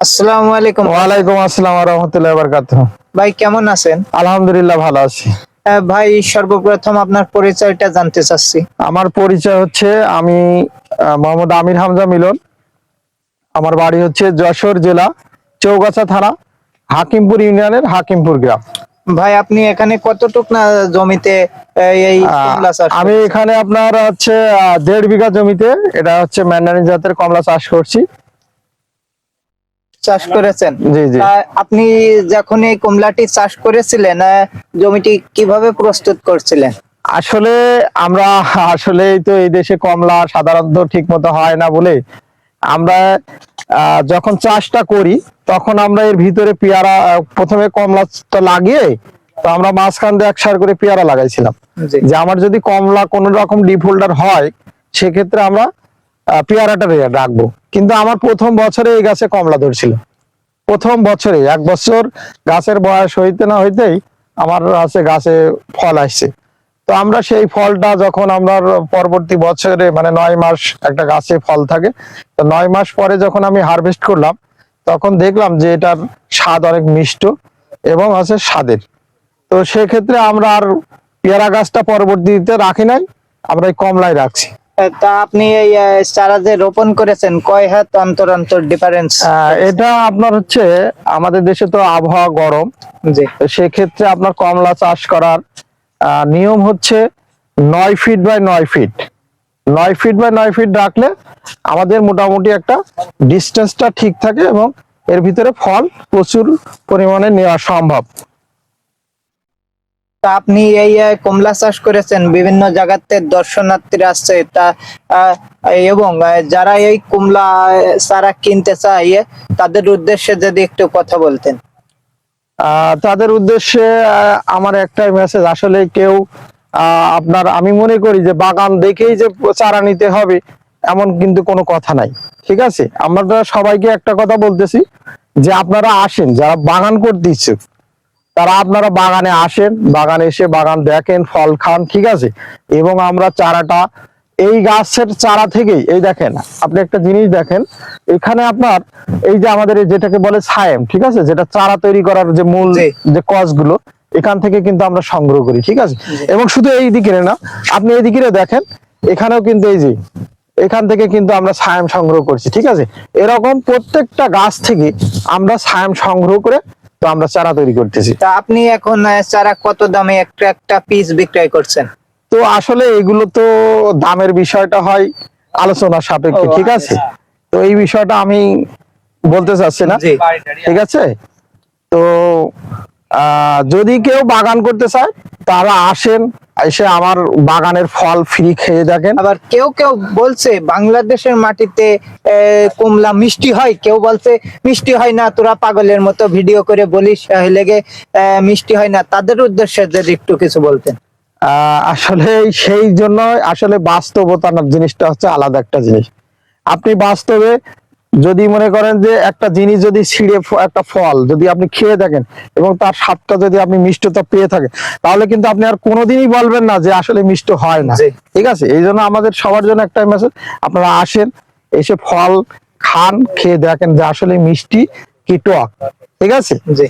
আসসালামু আলাইকুম। ওয়ালাইকুম আসসালাম ওয়া রাহমাতুল্লাহি ওয়া বারাকাতুহু। ভাই কেমন আছেন? আলহামদুলিল্লাহ ভালো আছি। ভাই সর্বপ্রথম আপনার পরিচয়টা জানতে চাচ্ছি। আমার পরিচয় হচ্ছে আমি মোহাম্মদ আমির হামজা মিলন। আমার বাড়ি হচ্ছে যশোর জেলা চৌগাছা থানা হাকিমপুর ইউনিয়নের হাকিমপুর গ্রাম। ভাই আপনি এখানে কতটুক না জমিতে এই কমলা চাষ আমি করেছেন? এখানে আপনার হচ্ছে 1.5 বিঘা জমিতে এটা হচ্ছে ম্যান্ডারিন জাতের কমলা চাষ করছি। চাষ করেছেন? জি জি। আপনি যখন এই কমলাটি চাষ করেছিলেন জমিটি কিভাবে প্রস্তুত করছিলেন? আসলে আমরা আসলেই তো এই দেশে কমলা সাধারণত ঠিক মতো হয় না বলে আমরা যখন চাষটা করি তখন আমরা এর ভিতরে পেয়ারা প্রথমে কমলাটা লাগিয়ে তো আমরা মাঝখান দিয়ে একসার করে পেয়ারা লাগাইছিলাম জি। যে আমার যদি কমলা কোনো রকম ডিপ হোল্ডার হয় সেক্ষেত্রে আমরা পেয়ারাটা রাখবো। কিন্তু আমার প্রথম বছরে এই গাছে কমলা ধরছিল, প্রথম বছরে 1 বছর গাছের বয়স হইতে না হইতেই আমার গাছে ফল আসছে। তো আমরা সেই ফলটা যখন আমরা পরবর্তী বছরে মানে 9 মাস একটা গাছে ফল থাকে, তো 9 মাস পরে যখন আমি হারভেস্ট করলাম তখন দেখলাম যে এটার স্বাদ অনেক মিষ্ট এবং আছে স্বাদের। তো সেক্ষেত্রে আমরা আর পেয়ারা গাছটা পরবর্তীতে রাখি নাই, আমরা এই কমলাই রাখছি। তা আপনি এই চারা যে রোপণ করেছেন কয় হাত অন্তর অন্তর ডিফারেন্স? এটা আপনার হচ্ছে আমাদের দেশে তো আবহাওয়া গরম, জি। তো সেক্ষেত্রে আপনার কমলা চাষ করার নিয়ম হচ্ছে 9 feet by 9 feet, 9 feet by 9 feet রাখলে আমাদের মোটামুটি একটা ডিস্টেন্সটা ঠিক থাকে এবং এর ভিতরে ফল প্রচুর পরিমাণে নেওয়া সম্ভব। তা আপনি এই কমলা চাষ করেছেন, বিভিন্ন জায়গাতে দর্শনার্থীরা আসছে তা এবং যারা এই কমলা চারা কিনতে চায় তাদের উদ্দেশ্যে যদি একটু কথা বলতেন। তাদের উদ্দেশ্যে আমার একটাই মেসেজ, আসলে কেউ আপনার আমি মনে করি যে বাগান দেখেই যে চারা নিতে হবে এমন কিন্তু কোনো কথা নাই, ঠিক আছে? আমরা সবাইকে একটা কথা বলতেছি যে আপনারা আসেন, যারা বাগান করতে ইচ্ছুক তারা আপনারা বাগানে আসেন, বাগানে এসে বাগান দেখেন, ফল খান, ঠিক আছে? এবং আমরা চারাটা এই গাছের চারা থেকেই, এই দেখেন আপনি একটা জিনিস দেখেন, এখানে আপনার এই যে আমাদের যেটাকে বলে ছায়েম, ঠিক আছে, যেটা চারা তৈরি করার যে মূল যে কসগুলো এখান থেকে কিন্তু আমরা সংগ্রহ করি, ঠিক আছে? এবং শুধু এই দিকে না, আপনি এই দিকে দেখেন, এখানেও কিন্তু এই যে এখান থেকে কিন্তু আমরা ছায়াম সংগ্রহ করছি, ঠিক আছে? এরকম প্রত্যেকটা গাছ থেকে আমরা ছায়াম সংগ্রহ করে তো আমরা চারা তৈরি করতেছি। তা আপনি এখন চারা কত দামে একটা একটা পিস বিক্রয় করছেন? তো আসলে এগুলো তো দামের বিষয়টা হয় আলোচনা সাপেক্ষে, ঠিক আছে? তো এই বিষয়টা আমি বলতে চাচ্ছি না, ঠিক আছে? তো যদি কেউ বাগান করতে চায় তারা আসেন, এসে আমার বাগানের ফল ফ্রি খেয়ে দেখেন। আবার কেউ কেউ বলছে বাংলাদেশের মাটিতে কমলা মিষ্টি হয়, কেউ বলছে মিষ্টি হয় না, তোরা পাগলের মতো ভিডিও করে বলিস লেগে মিষ্টি হয় না। তাদের উদ্দেশ্যে যদি একটু কিছু বলতেন। আসলে সেই জন্য আসলে বাস্তবতার জিনিসটা হচ্ছে আলাদা একটা জিনিস। আপনি বাস্তবে যদি মনে করেন যে একটা জিনিস যদি ছিঁড়ে একটা ফল যদি আপনি খেয়ে থাকেন এবং তার স্বাদটা যদি আপনি মিষ্টতা পেয়ে থাকেন তাহলে কিন্তু আপনি আর কোনোদিনই বলবেন না যে আসলে মিষ্টি হয় না, ঠিক আছে? এই জন্য আমাদের সবার জন্য একটা মেসেজ, আপনারা আসেন, এসে ফল খান, খেয়ে দেখেন যে আসলে মিষ্টি কি টক, ঠিক আছে? জি।